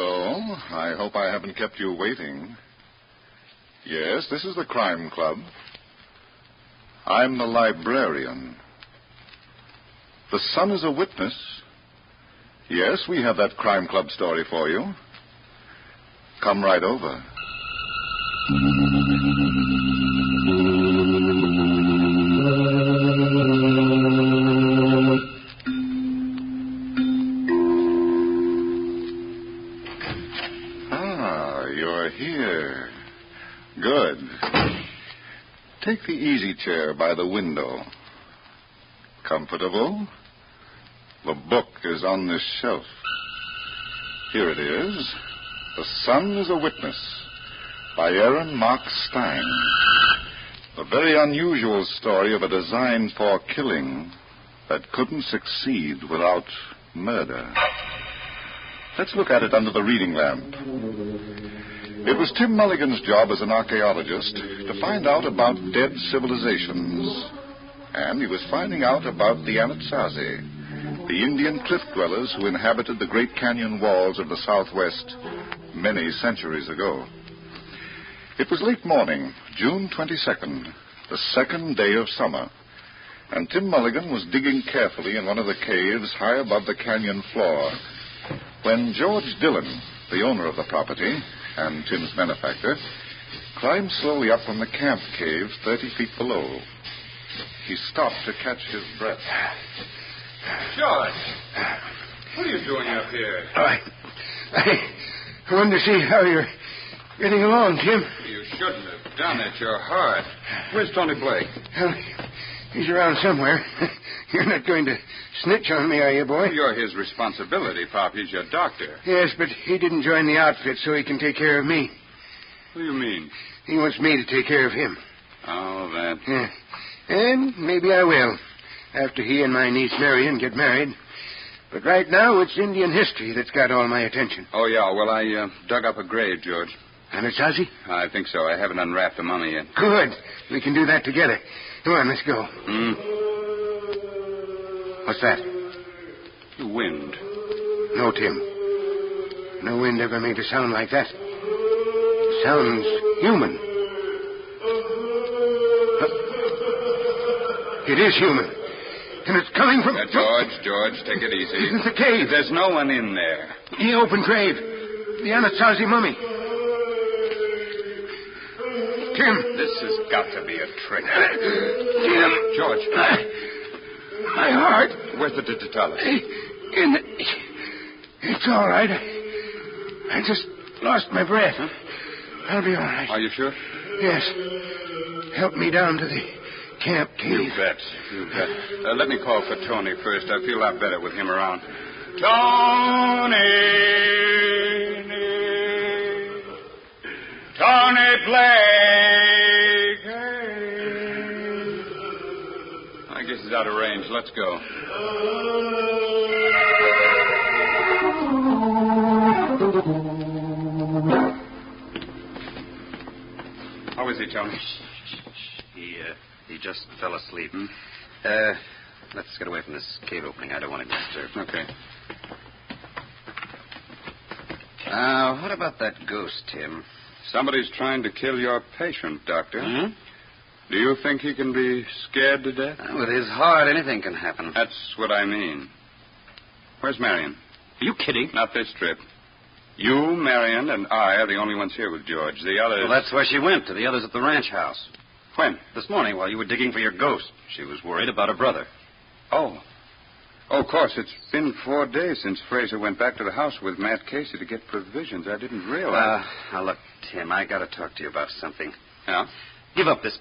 Hello. I hope I haven't kept you waiting. Yes, this is the Crime Club. I'm the Librarian. The Sun is a Witness. Yes, we have that Crime Club story for you. Come right over. You're here. Good. Take the easy chair by the window. Comfortable? The book is on this shelf. Here it is. The Sun is a Witness by Aaron Mark Stein. A very unusual story of a design for killing that couldn't succeed without murder. Let's look at it under the reading lamp. It was Tim Mulligan's job as an archaeologist to find out about dead civilizations. And he was finding out about the Anasazi, the Indian cliff dwellers who inhabited the Great Canyon walls of the Southwest many centuries ago. It was late morning, June 22nd, the second day of summer, and Tim Mulligan was digging carefully in one of the caves high above the canyon floor when George Dillon, the owner of the property and Tim's benefactor, climbed slowly up from the camp cave 30 feet below. He stopped to catch his breath. George, what are you doing up here? I wanted to see how you're getting along, Tim. You shouldn't have done it. You're hard. Where's Tony Blake? Well, he's around somewhere. You're not going to snitch on me, are you, boy? You're his responsibility, Pop. He's your doctor. Yes, but he didn't join the outfit so he can take care of me. What do you mean? He wants me to take care of him. Oh, that. Yeah. And maybe I will, after he and my niece Marion get married. But right now, it's Indian history that's got all my attention. Oh, yeah. Well, I dug up a grave, George. Anasazi? I think so. I haven't unwrapped the mummy yet. Good. We can do that together. Come on, let's go. What's that? The wind. No, Tim. No wind ever made a sound like that. It sounds human. It is human. And it's coming from... George, take it easy. It's a cave. There's no one in there. The open grave. The Anasazi mummy. Tim. This has got to be a trick. Tim. George. My heart. Where's the digitalis? It's all right. I just lost my breath. Huh? I'll be all right. Are you sure? Yes. Help me down to the camp cave. You bet. Let me call for Tony first. I feel a lot better with him around. Tony Blake. I guess he's out of range. Let's go. How is he, Tony? He just fell asleep. Let's get away from this cave opening. I don't want to disturb. Okay. What about that ghost, Tim? Somebody's trying to kill your patient, Doctor. Hmm? Do you think he can be scared to death? With his heart, anything can happen. That's what I mean. Where's Marion? Are you kidding? Not this trip. You, Marion, and I are the only ones here with George. The others... Well, that's where she went, to the others at the ranch house. When? This morning, while you were digging for your ghost. She was worried about her brother. Oh, of course. It's been 4 days since Fraser went back to the house with Matt Casey to get provisions. I didn't realize... Now, look, Tim, I got to talk to you about something. Yeah? Give up this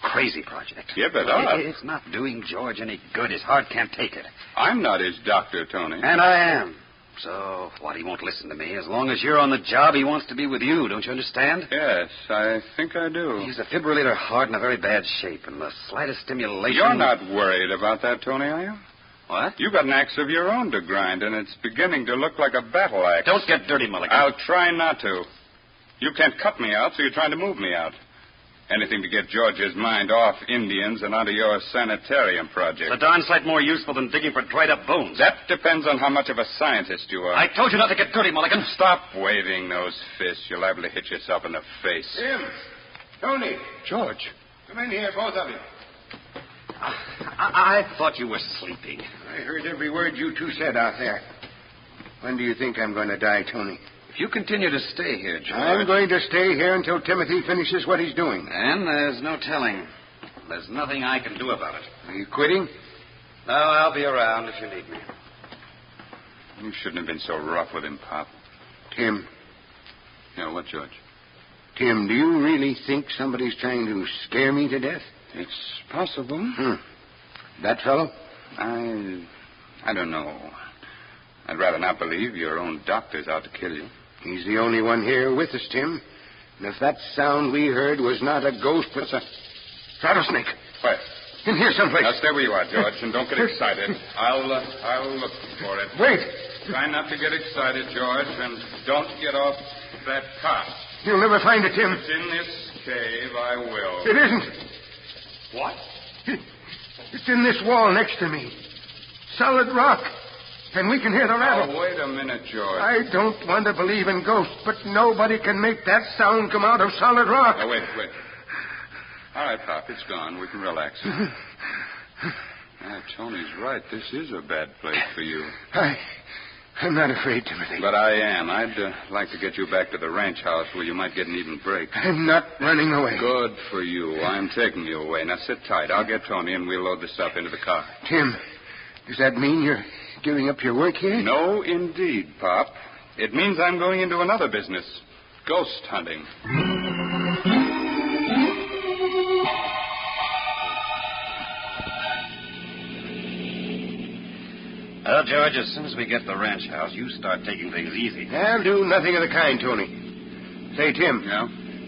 crazy project. Give it up? up? It's not doing George any good. His heart can't take it. I'm not his doctor, Tony. And I am. So, what, he won't listen to me. As long as you're on the job, he wants to be with you. Don't you understand? Yes, I think I do. He's a defibrillator heart in a very bad shape, and the slightest stimulation... You're not worried about that, Tony, are you? What? You've got an axe of your own to grind, and it's beginning to look like a battle axe. Don't get dirty, Mulligan. I'll try not to. You can't cut me out, so you're trying to move me out. Anything to get George's mind off Indians and onto your sanitarium project. It's a darn sight more useful than digging for dried-up bones. That depends on how much of a scientist you are. I told you not to get dirty, Mulligan. Stop waving those fists. You're liable to hit yourself in the face. Tim, Tony, George. come in here, both of you. I thought you were sleeping. I heard every word you two said out there. When do you think I'm going to die, Tony? If you continue to stay here, George... I'm going to stay here until Timothy finishes what he's doing. And there's no telling. There's nothing I can do about it. Are you quitting? No, I'll be around if you need me. You shouldn't have been so rough with him, Pop. Tim. Yeah, what, George? Tim, do you really think somebody's trying to scare me to death? It's possible. That fellow? I don't know. I'd rather not believe your own doctor's out to kill you. He's the only one here with us, Tim. And if that sound we heard was not a ghost, but a rattlesnake. What? In here someplace. Now, stay where you are, George, and don't get excited. I'll look for it. Wait. Try not to get excited, George, and don't get off that cot. You'll never find it, Tim. It's in this cave, I will. It isn't. What? It's in this wall next to me. Solid rock. And we can hear the rattle. Oh, wait a minute, George. I don't want to believe in ghosts, but nobody can make that sound come out of solid rock. Oh, wait. All right, Pop, it's gone. We can relax. Tony's right. This is a bad place for you. I'm not afraid, Timothy. But I am. I'd like to get you back to the ranch house where you might get an even break. I'm not running away. Good for you. I'm taking you away. Now, sit tight. I'll get Tony, and we'll load the stuff into the car. Tim, does that mean you're giving up your work here? No, indeed, Pop. It means I'm going into another business. Ghost hunting. Well, George, as soon as we get to the ranch house, you start taking things easy. I'll do nothing of the kind, Tony. Say, Tim. Yeah?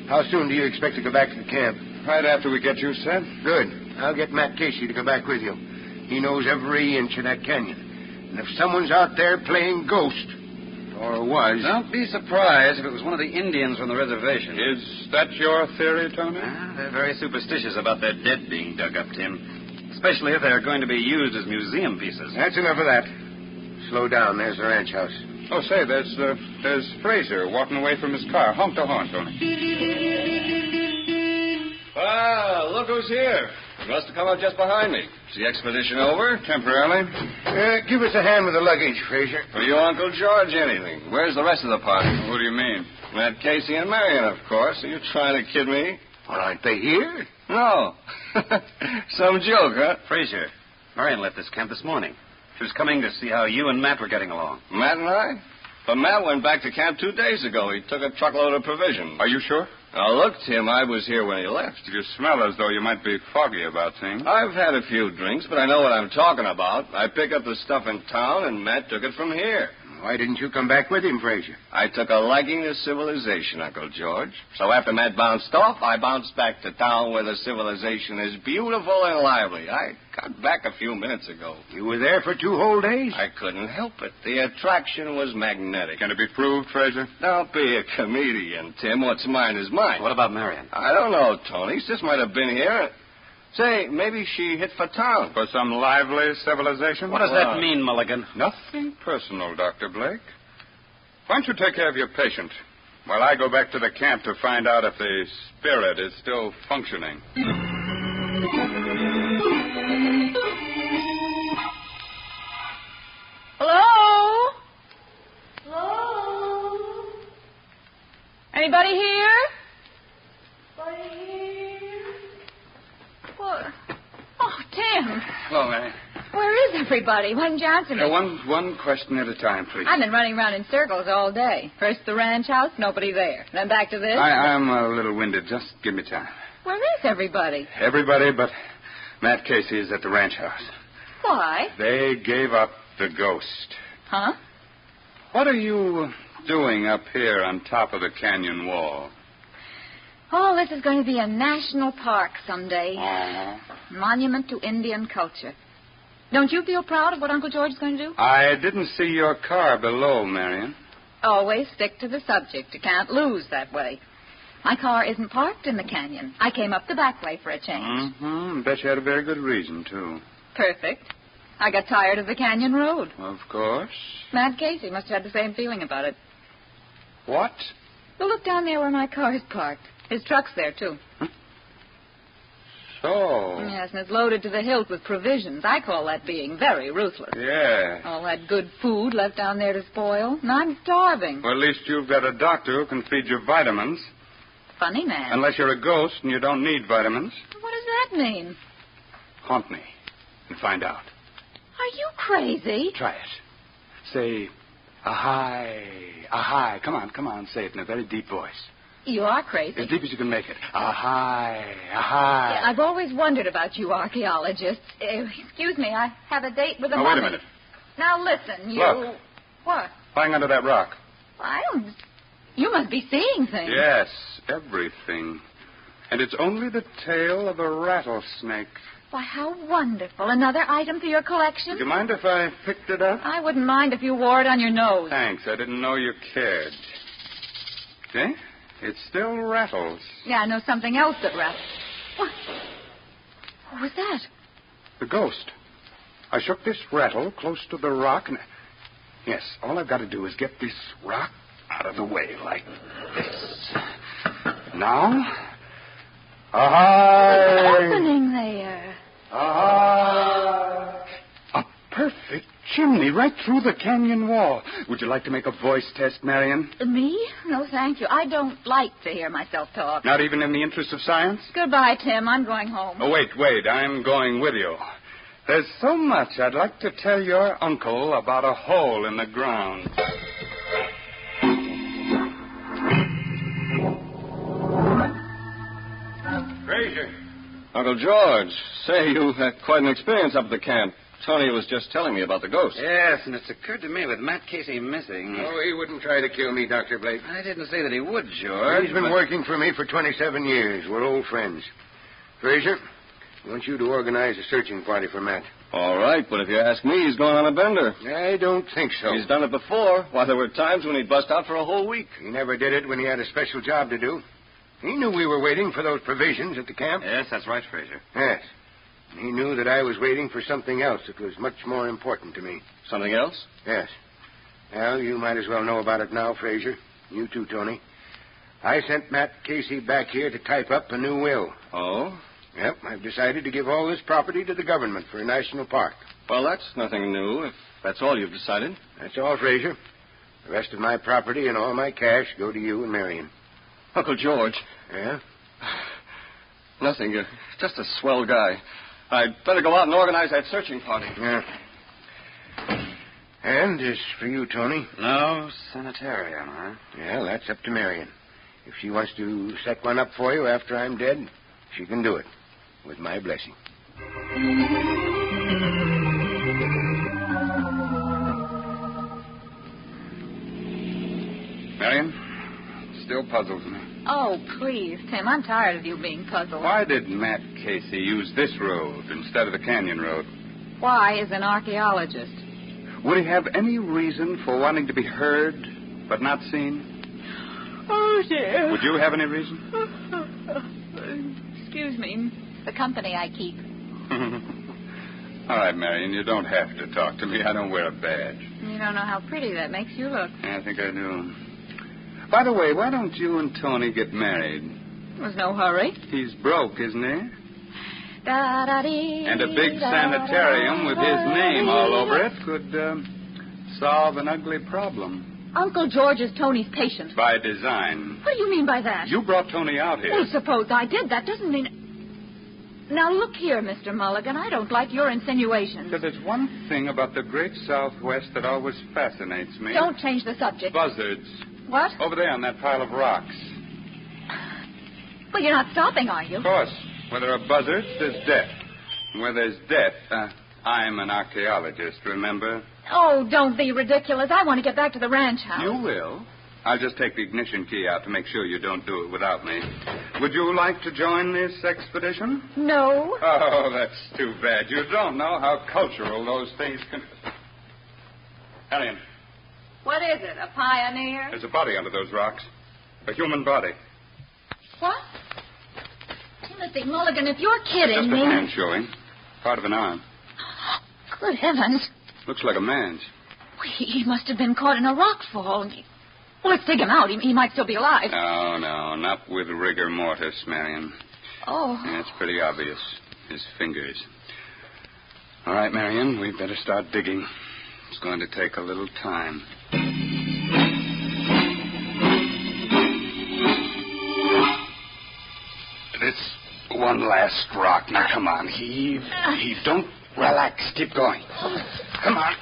How soon do you expect to go back to the camp? Right after we get you set. Good. I'll get Matt Casey to come back with you. He knows every inch of that canyon. And if someone's out there playing ghost, or was... Don't be surprised if it was one of the Indians from the reservation. Is that your theory, Tony? They're very superstitious about their dead being dug up, Tim. Especially if they're going to be used as museum pieces. That's enough of that. Slow down. There's the ranch house. Oh, say, there's Fraser walking away from his car. Honk the horn, Tony. Ah, look who's here. You must have come up just behind me. Is the expedition over? Temporarily. Give us a hand with the luggage, Fraser. For you, Uncle George, anything. Where's the rest of the party? What do you mean? Matt Casey and Marion, of course. Are you trying to kid me? Well, aren't they here? No. Some joke, huh? Fraser, Marion left this camp this morning. She was coming to see how you and Matt were getting along. Matt and I? But Matt went back to camp 2 days ago. He took a truckload of provisions. Are you sure? Now, look, Tim, I was here when he left. You smell as though you might be foggy about things. I've had a few drinks, but I know what I'm talking about. I pick up the stuff in town, and Matt took it from here. Why didn't you come back with him, Fraser? I took a liking to civilization, Uncle George. So after Matt bounced off, I bounced back to town where the civilization is beautiful and lively. I got back a few minutes ago. You were there for 2 whole days? I couldn't help it. The attraction was magnetic. Can it be proved, Fraser? Don't be a comedian, Tim. What's mine is mine. What about Marion? I don't know, Tony. Sis might have been here. Say, maybe she hit for town. For some lively civilization? What does that mean, Mulligan? Nothing personal, Dr. Blake. Why don't you take care of your patient while I go back to the camp to find out if the spirit is still functioning? Hello? Hello? Anybody here? Anybody here? What? Oh, Tim. Hello, Mary. Where is everybody? Why didn't you answer me? One question at a time, please. I've been running around in circles all day. First the ranch house, nobody there. Then back to this. I'm a little winded. Just give me time. Where is everybody? Everybody but Matt Casey is at the ranch house. Why? They gave up the ghost. Huh? What are you doing up here on top of the canyon wall? Oh, this is going to be a national park someday. Uh-huh. Monument to Indian culture. Don't you feel proud of what Uncle George is going to do? I didn't see your car below, Marion. Always stick to the subject. You can't lose that way. My car isn't parked in the canyon. I came up the back way for a change. Bet you had a very good reason, too. Perfect. I got tired of the canyon road. Of course. Matt Casey must have had the same feeling about it. What? Well, look down there where my car's parked. His truck's there, too. So? Yes, and it's loaded to the hilt with provisions. I call that being very ruthless. Yeah. All that good food left down there to spoil, and I'm starving. Well, at least you've got a doctor who can feed you vitamins. Funny man. Unless you're a ghost and you don't need vitamins. What does that mean? Haunt me and find out. Are you crazy? Try it. Say, ahai. Come on. Say it in a very deep voice. You are crazy. As deep as you can make it. Ahai. Yeah, I've always wondered about you archaeologists. Excuse me, I have a date with a mummy. Wait a minute. Now listen, you... Look. What? Lying under that rock. I don't... You must be seeing things. Yes, everything. And it's only the tail of a rattlesnake. Why, how wonderful. Another item for your collection? Would you mind if I picked it up? I wouldn't mind if you wore it on your nose. Thanks. I didn't know you cared. See? It still rattles. Yeah, I know something else that rattles. What was that? The ghost. I shook this rattle close to the rock and... Yes, all I've got to do is get this rock out of the way like this. Now... Ahai! What's happening there? Ahai! A perfect chimney right through the canyon wall. Would you like to make a voice test, Marion? Me? No, thank you. I don't like to hear myself talk. Not even in the interest of science? Goodbye, Tim. I'm going home. Oh, wait. I'm going with you. There's so much I'd like to tell your uncle about a hole in the ground. Frazier. Uncle George, say you had quite an experience up at the camp. Tony was just telling me about the ghost. Yes, and it's occurred to me with Matt Casey missing. Oh, he wouldn't try to kill me, Dr. Blake. I didn't say that he would, George. He's been working for me for 27 years. We're old friends. Frazier, I want you to organize a searching party for Matt. All right, but if you ask me, he's going on a bender. I don't think so. He's done it before. Why, there were times when he'd bust out for a whole week. He never did it when he had a special job to do. He knew we were waiting for those provisions at the camp. Yes, that's right, Frazier. Yes. He knew that I was waiting for something else that was much more important to me. Something else? Yes. Well, you might as well know about it now, Frazier. You too, Tony. I sent Matt Casey back here to type up a new will. Oh? Yep, I've decided to give all this property to the government for a national park. Well, that's nothing new, if that's all you've decided. That's all, Frazier. The rest of my property and all my cash go to you and Marion. Uncle George. Yeah? Nothing. You're just a swell guy. I'd better go out and organize that searching party. Yeah. And as for you, Tony? No sanitarium, huh? Yeah, that's up to Marion. If she wants to set one up for you after I'm dead, she can do it. With my blessing. Marion, still puzzles me. Oh, please, Tim. I'm tired of you being puzzled. Why did Matt Casey use this road instead of the canyon road? Why is an archaeologist? Would he have any reason for wanting to be heard but not seen? Oh, dear. Would you have any reason? Excuse me. The company I keep. All right, Marion, you don't have to talk to me. I don't wear a badge. You don't know how pretty that makes you look. Yeah, I think I do. By the way, why don't you and Tony get married? There's no hurry. He's broke, isn't he? And a big sanitarium with his name all over it could solve an ugly problem. Uncle George is Tony's patient. By design. What do you mean by that? You brought Tony out here. Well, suppose I did. That doesn't mean... Now, look here, Mr. Mulligan. I don't like your insinuations. So there's one thing about the great Southwest that always fascinates me. Don't change the subject. Buzzards. What? Over there on that pile of rocks. Well, you're not stopping, are you? Of course. Where there are buzzards, there's death. And where there's death, I'm an archaeologist, remember? Oh, don't be ridiculous. I want to get back to the ranch house. You will. I'll just take the ignition key out to make sure you don't do it without me. Would you like to join this expedition? No. Oh, that's too bad. You don't know how cultural those things can... Alien. What is it, a pioneer? There's a body under those rocks. A human body. What? Timothy Mulligan, if you're kidding Just me... a hand showing. Part of an arm. Good heavens. Looks like a man's. He must have been caught in a rock fall. Well, let's dig him out. He might still be alive. No, not with rigor mortis, Marion. Oh. Yeah, it's pretty obvious. His fingers. All right, Marion, we'd better start digging. It's going to take a little time. This one last rock. Now, come on. Heave. Don't relax. Keep going. Come on.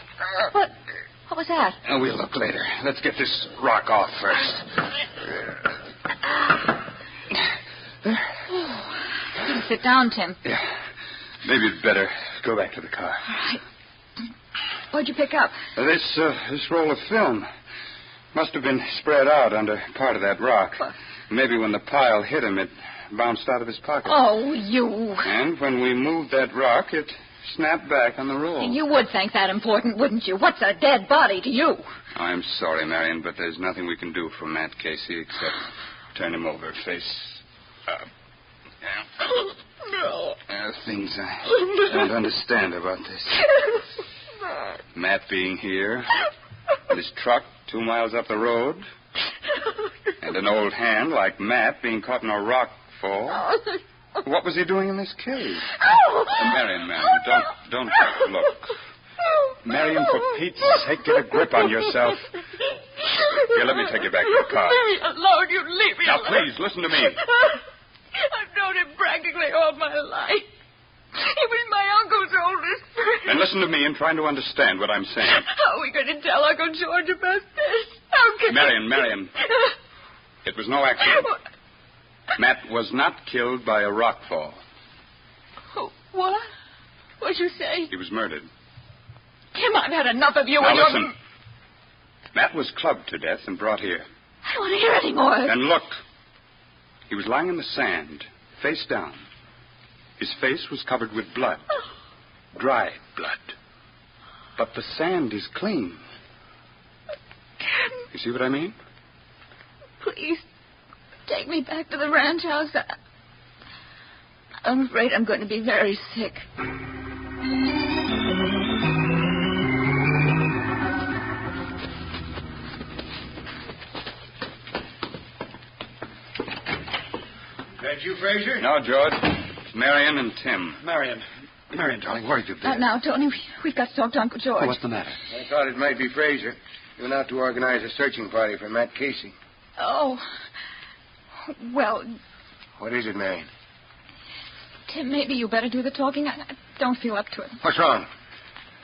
What was that? We'll look later. Let's get this rock off first. You sit down, Tim. Yeah. Maybe you'd better go back to the car. All right. What'd you pick up? This roll of film must have been spread out under part of that rock. What? Maybe when the pile hit him, it bounced out of his pocket. Oh, you. And when we moved that rock, it snapped back on the roll. You would think that important, wouldn't you? What's a dead body to you? I'm sorry, Marion, but there's nothing we can do for Matt Casey except turn him over face up. No. There are things I don't understand about this. Matt being here, and his truck 2 miles up the road, and an old hand like Matt being caught in a rock fall. What was he doing in this cave? Marion, don't look. Marion, for Pete's sake, get a grip on yourself. Here, let me take you back to the car. Leave me alone. You leave me Now, alone. please, listen to me. I've known him practically all my life. He was my uncle's oldest friend. And listen to me in trying to understand what I'm saying. How are we going to tell Uncle George about this? How can Marion. It was no accident. Matt was not killed by a rock fall. What? What'd you say? He was murdered. Tim, I've had enough of you Now and your... listen. Matt was clubbed to death and brought here. I don't want to hear any more. And look. He was lying in the sand, face down. His face was covered with blood. Dry blood. But the sand is clean. You see what I mean? Please, take me back to the ranch house. I'm afraid I'm going to be very sick. That you, Fraser? No, George. It's Marion and Tim. Marion, darling, where have you been? Now, Tony, we've got to talk to Uncle George. Oh, what's the matter? I thought it might be Fraser. He went out to organize a searching party for Matt Casey. Oh. Well, What is it, Marion? Tim, maybe you better do the talking. I don't feel up to it. What's wrong?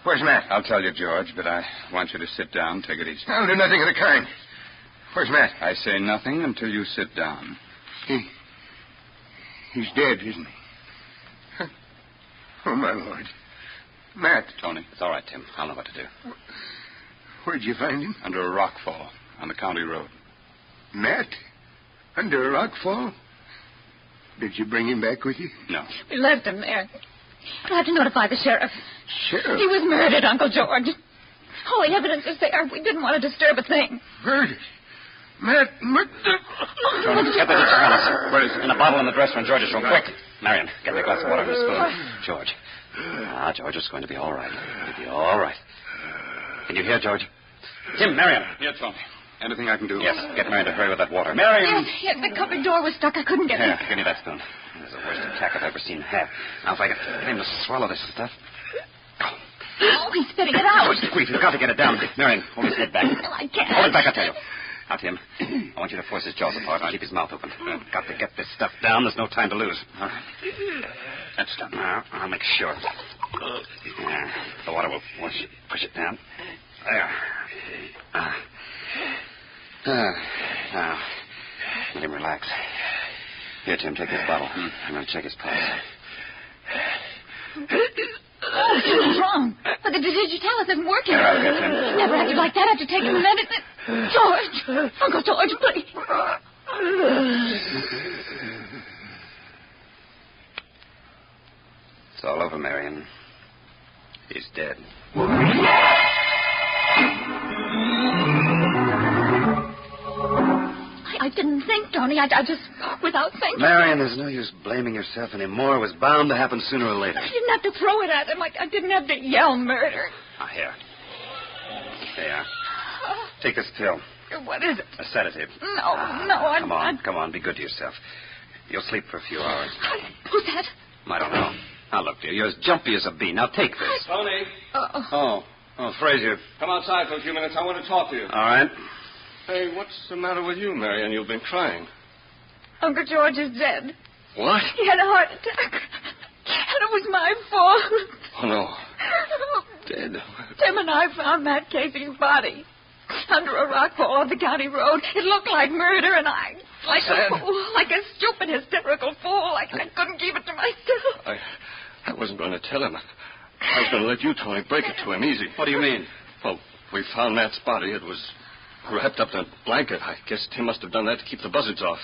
Where's Matt? I'll tell you, George, but I want you to sit down. Take it easy. I'll do nothing of the kind. Where's Matt? I say nothing until you sit down. He's dead, isn't he? Oh, my Lord. Matt. Tony. It's all right, Tim. I'll know what to do. Where'd you find him? Under a rock fall on the county road. Matt? Under a rock fall? Did you bring him back with you? No. We left him there. We'll have to notify the sheriff. Sheriff? He was murdered, Uncle George. All the evidence is there. We didn't want to disturb a thing. Murdered? Matt murdered? Tony, get the Harris. Where is it? In a bottle in the dresser in George's room. Quick. Marion, get me a glass of water and a spoon. George. George, it's going to be all right. It'll be all right. Can you hear, George? Tim, Marion. Yes, Tony. Anything I can do? Yes, get Marion to hurry with that water. Marion! Yes, the cupboard door was stuck. I couldn't get Here, it. give me that spoon. It's the worst attack I've ever seen have. Now, if I get him to swallow this stuff... Oh, he's spitting it out. Squeeze, you've got to get it down. Marion, hold his head back. No, I can't. Hold it back, I tell you. Now, Tim, I want you to force his jaws apart and keep his mouth open. I've got to get this stuff down. There's no time to lose. All right. That's done. Now, I'll make sure. Yeah, the water will push it down. There. Now, let him relax. Here, Tim, take this bottle. I'm going to check his pulse. Oh, something's wrong. But the digital isn't working. Get out of here, Tim. Never acted like that after taking the medicine. George! Uncle George, please. It's all over, Marion. He's dead. I didn't think, Tony. I just... without thinking. Marion, there's no use blaming yourself anymore. It was bound to happen sooner or later. I didn't have to throw it at him. I didn't have to yell murder. Ah, here. There. Take this pill. What is it? A sedative. No, Come on. Be good to yourself. You'll sleep for a few hours. Who's that? I don't know. Now, look, dear, you're as jumpy as a bee. Now, take this. Tony. Oh, Frazier. Come outside for a few minutes. I want to talk to you. All right. Hey, what's the matter with you, Marion? You've been crying. Uncle George is dead. What? He had a heart attack. And it was my fault. Oh, no. Dead. Tim and I found Matt Casey's body under a rock wall on the county road. It looked like murder, and like a fool, like a stupid, hysterical fool. I couldn't keep it to myself. I wasn't going to tell him. I was going to let you, Tony, break it to him easy. What do you mean? Well, we found Matt's body. It was wrapped up in a blanket. I guess Tim must have done that to keep the buzzards off.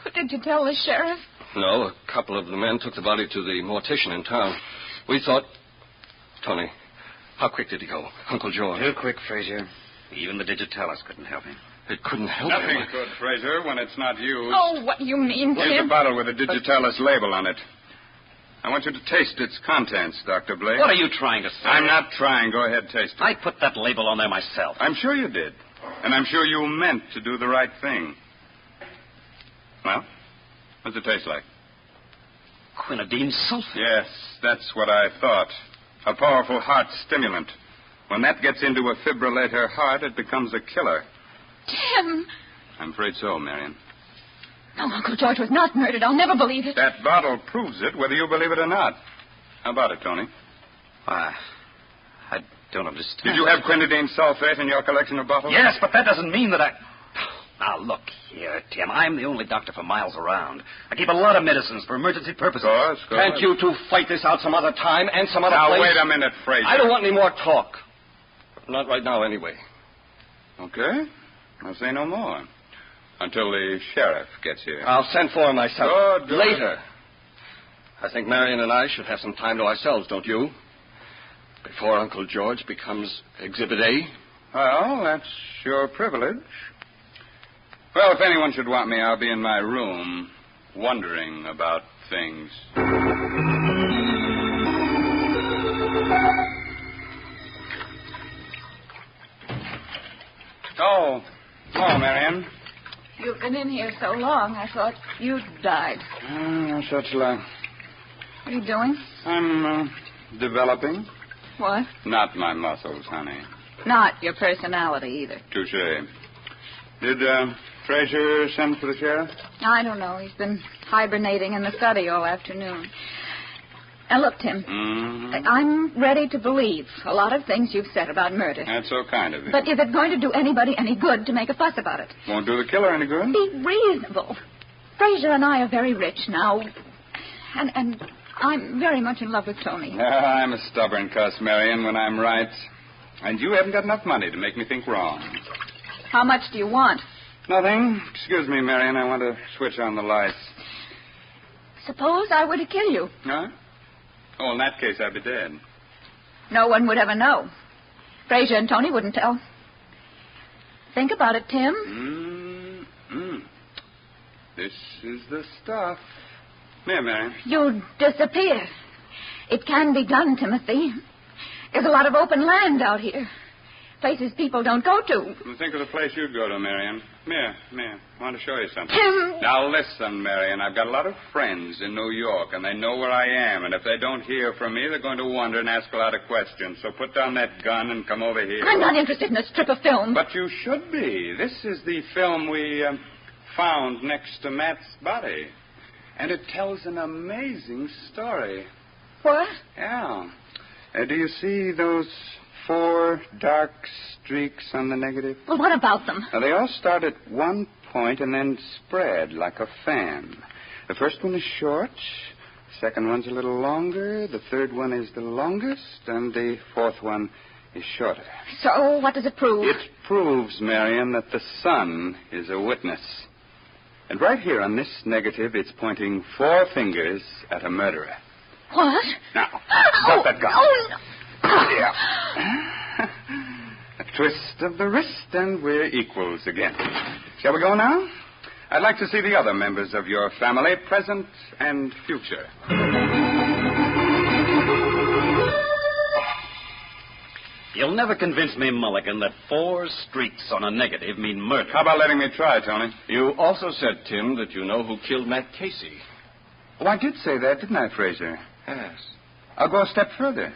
But did you tell the sheriff? No, a couple of the men took the body to the mortician in town. We thought... Tony, how quick did he go? Uncle George. Too quick, Frazier. Even the digitalis couldn't help him. It couldn't help Nothing him. could, Fraser, when it's not used. Oh, what do you mean, Here's Tim? a bottle with a digitalis label on it. I want you to taste its contents, Dr. Blake. What are you trying to say? I'm not trying. Go ahead, taste it. I put that label on there myself. I'm sure you did. And I'm sure you meant to do the right thing. Well, what's it taste like? Quinidine sulfate. Yes, that's what I thought. A powerful heart stimulant. When that gets into a fibrillator heart, it becomes a killer. Tim. I'm afraid so, Marion. No, Uncle George was not murdered. I'll never believe it. That bottle proves it, whether you believe it or not. How about it, Tony? I don't understand. Did you have quinidine sulfate in your collection of bottles? Yes, but that doesn't mean that I... Now, look here, Tim. I'm the only doctor for miles around. I keep a lot of medicines for emergency purposes. Of course. Can't you two fight this out some other time and some other Now, place? wait a minute, Fraser. I don't want any more talk. Not right now, anyway. Okay. I'll say no more. Until the sheriff gets here. I'll send for him myself. Good. Later. I think Marion and I should have some time to ourselves, don't you? Before Uncle George becomes Exhibit A. Well, that's your privilege. Well, if anyone should want me, I'll be in my room, wondering about things. Oh, Marion. You've been in here so long, I thought you'd died. No such luck. What are you doing? I'm developing. What? Not my muscles, honey. Not your personality, either. Touche. Did Fraser send for the sheriff? I don't know. He's been hibernating in the study all afternoon. Now, look, Tim. Mm-hmm. I'm ready to believe a lot of things you've said about murder. That's so kind of you. But is it going to do anybody any good to make a fuss about it? Won't do the killer any good. Be reasonable. Fraser and I are very rich now. And I'm very much in love with Tony. I'm a stubborn cuss, Marion, when I'm right. And you haven't got enough money to make me think wrong. How much do you want? Nothing. Excuse me, Marion. I want to switch on the lights. Suppose I were to kill you. Huh? Oh, in that case, I'd be dead. No one would ever know. Fraser and Tony wouldn't tell. Think about it, Tim. This is the stuff. Here, Marion. You'd disappear. It can be done, Timothy. There's a lot of open land out here. Places people don't go to. Think of the place you'd go to, Marion. Here. I want to show you something. Tim! Now, listen, Marion. I've got a lot of friends in New York, and they know where I am. And if they don't hear from me, they're going to wonder and ask a lot of questions. So put down that gun and come over here. I'm not interested in a strip of film. But you should be. This is the film we found next to Matt's body. And it tells an amazing story. What? Yeah. Do you see those 4 dark streaks on the negative? Well, what about them? Now, they all start at one point and then spread like a fan. The first one is short. The second one's a little longer. The third one is the longest. And the fourth one is shorter. So, what does it prove? It proves, Marion, that the sun is a witness. And right here on this negative, it's pointing 4 fingers at a murderer. What? Now, drop that gun. Oh, no. Yeah. A twist of the wrist, and we're equals again. Shall we go now? I'd like to see the other members of your family, present and future. You'll never convince me, Mulligan, that 4 streaks on a negative mean murder. How about letting me try, Tony? You also said, Tim, that you know who killed Matt Casey. Oh, I did say that, didn't I, Fraser? Yes. I'll go a step further.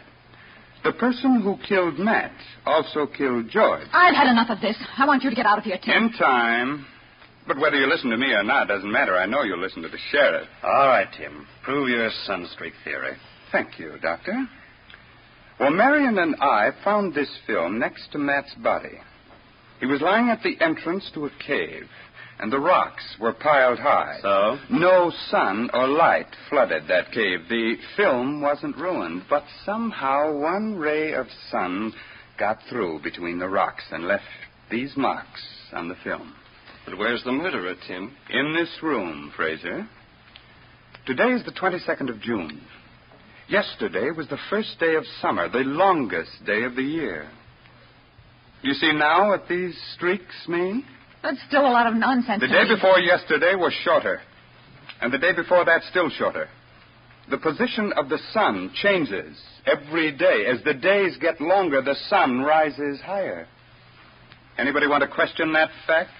The person who killed Matt also killed George. I've had enough of this. I want you to get out of here, Tim. In time. But whether you listen to me or not doesn't matter. I know you'll listen to the sheriff. All right, Tim. Prove your sunstreak theory. Thank you, Doctor. Well, Marion and I found this film next to Matt's body. He was lying at the entrance to a cave, and the rocks were piled high. So? No sun or light flooded that cave. The film wasn't ruined, but somehow one ray of sun got through between the rocks and left these marks on the film. But where's the murderer, Tim? In this room, Fraser. Today is the 22nd of June. Yesterday was the first day of summer, the longest day of the year. You see now what these streaks mean? That's still a lot of nonsense. The day before yesterday was shorter, and the day before that still shorter. The position of the sun changes every day. As the days get longer, the sun rises higher. Anybody want to question that fact?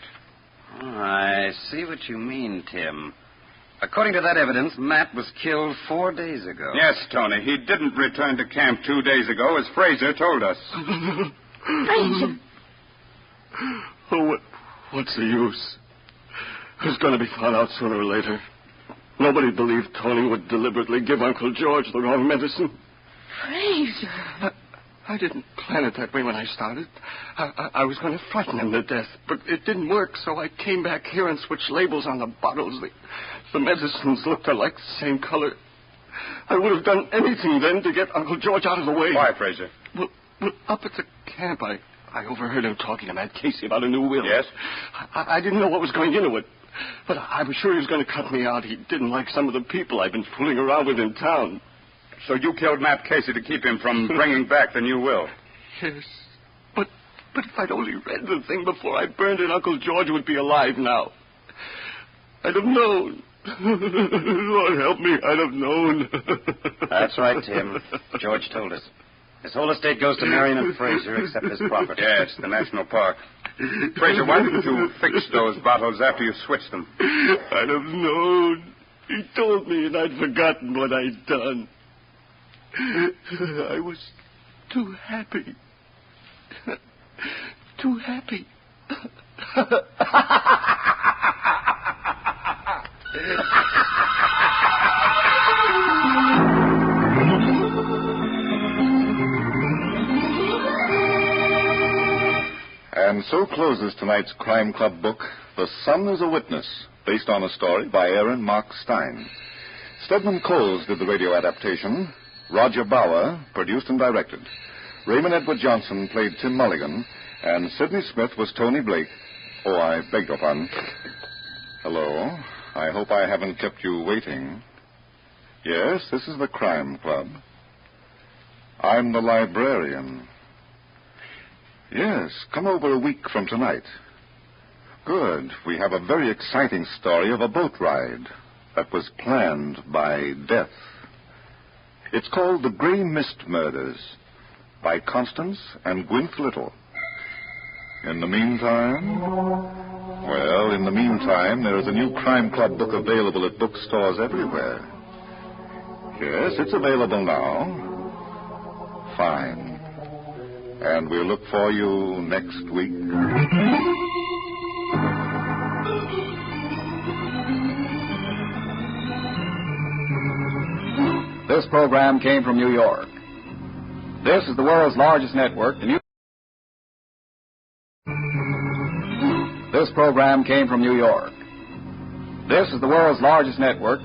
Oh, I see what you mean, Tim. According to that evidence, Matt was killed 4 days ago. Yes, Tony. He didn't return to camp 2 days ago, as Fraser told us. Fraser. Oh, what's the use? It's going to be found out sooner or later. Nobody believed Tony would deliberately give Uncle George the wrong medicine. Fraser. I didn't plan it that way when I started. I was going to frighten him to death, but it didn't work, so I came back here and switched labels on the bottles. The medicines looked alike, the same color. I would have done anything then to get Uncle George out of the way. Why, Fraser? Well, up at the camp, I overheard him talking to Matt Casey about a new will. Yes? I didn't know what was going into it, but I was sure he was going to cut me out. He didn't like some of the people I've been fooling around with in town. So you killed Matt Casey to keep him from bringing back the new will? Yes. But if I'd only read the thing before I burned it, Uncle George would be alive now. I'd have known. Lord help me, I'd have known. That's right, Tim. George told us. His whole estate goes to Marion and Fraser, except his property. Yes, the National Park. Fraser, why didn't you fix those bottles after you switched them? I'd have known. He told me, and I'd forgotten what I'd done. I was too happy. Too happy. And so closes tonight's Crime Club book, The Sun is a Witness, based on a story by Aaron Mark Stein. Stedman Coles did the radio adaptation. Roger Bauer produced and directed. Raymond Edward Johnson played Tim Mulligan, and Sidney Smith was Tony Blake. Oh, I beg your pardon. Hello. I hope I haven't kept you waiting. Yes, this is the Crime Club. I'm the librarian. Yes, come over a week from tonight. Good. We have a very exciting story of a boat ride that was planned by death. It's called The Grey Mist Murders by Constance and Gwyneth Little. In the meantime, there is a new Crime Club book available at bookstores everywhere. Yes, it's available now. Fine. And we'll look for you next week. This program came from New York. This is the world's largest network. This program came from New York. This is the world's largest network.